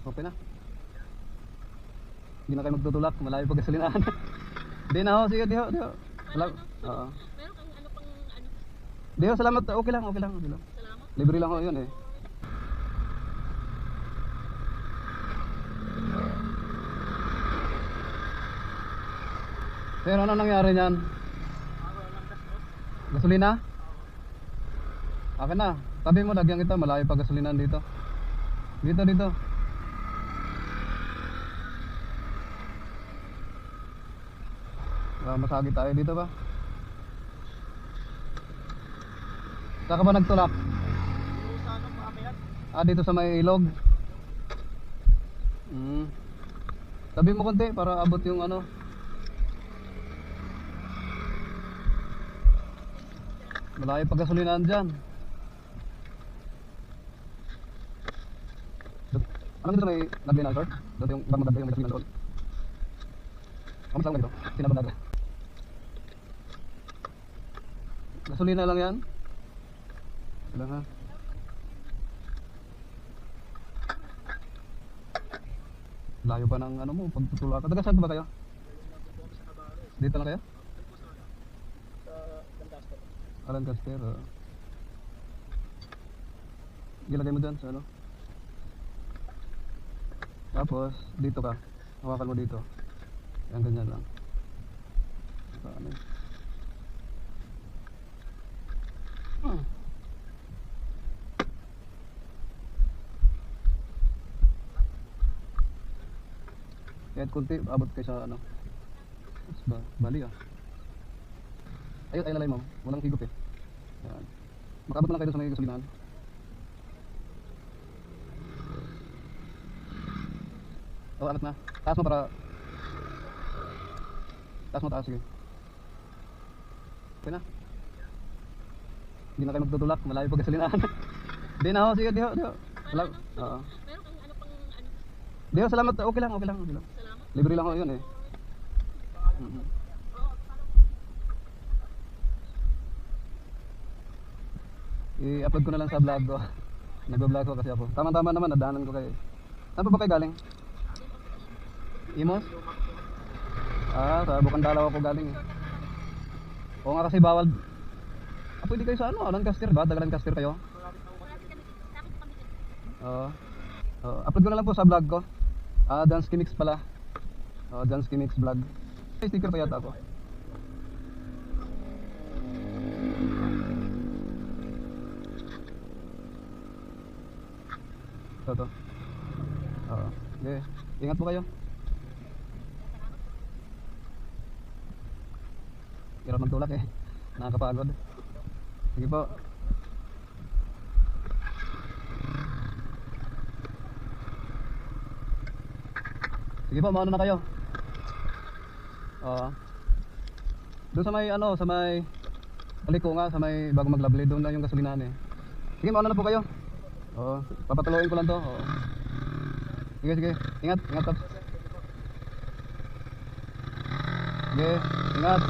Okay na. Hindi na kayo magtutulak, malayo pa gasolinahan. Di na ho, sige, di ho. Salamat. Oo. Meron kang ano pang ano? Di ho, salamat. Okay lang. Salamat. Libre lang ho yun eh. Pero ano nangyari niyan? Gasolina? Akin na. Tabi mo, lagyan kita. Malayo pa gasolinahan dito. Dito. Masagi tayo dito ba? Saan ka ba nagtulak? Dito sa may ilog. Tabi mo konti para abot yung ano. Malayo pa gasolinahan dyan. Ano dito may nagli na short? Dito yung bang maganda yung may gasolinahan short. Kamu saan ka dito? Sinabadaga. Gasolina lang yan? Wala ha. Layo pa ng ano mo, pagtutulak. Taga saan ba kayo? Dito lang kayo? Lancaster. Ilagay mo dyan sa ano. Tapos dito ka. Hawakan mo dito. Yan, ganyan lang. Ano yun? Kahit kunti, abot kayo sa ano. Bali ah. Ayun, ay lalay mo. Walang higop eh. Yan. Makabot na lang kayo sa may gasolinahan. Angat na. Taas mo para. Taas, sige. Okay na. Hindi na kayo magtutulak, malayo pa gasolinahan. Di na ho, sige, di ho. Salamat. Oo. Meron kang ano pang ano? Di ho, salamat. Okay lang. Salamat. Libre lang ho yun eh. I-upload ko na lang sa vlog ko. Nag-vlog ko kasi ako. Tama-tama naman, nadaanan ko kayo. Saan pa ba kayo galing? Imos? Sa Bukandalaw ako galing eh. Oo nga kasi bawal. Pwede kayo sa ano? Lancaster ba? Lancaster kayo? Oo. Upload ko na lang po sa vlog ko. Dance Mix pala. Dance Mix vlog. May sticker pa yata ako. Ito. Okay. Ingat po kayo. Hirap magtulak eh. Nakakapagod. Sige po. Sige po, mauna na kayo. Doon sa may ano, sa may paliko nga, sa may bago maglabli, doon na yung gasolinahan eh. Sige, mauna na po kayo. Papatuloyin ko lang to. Sige. Ingat, Tops. Sige, ingat.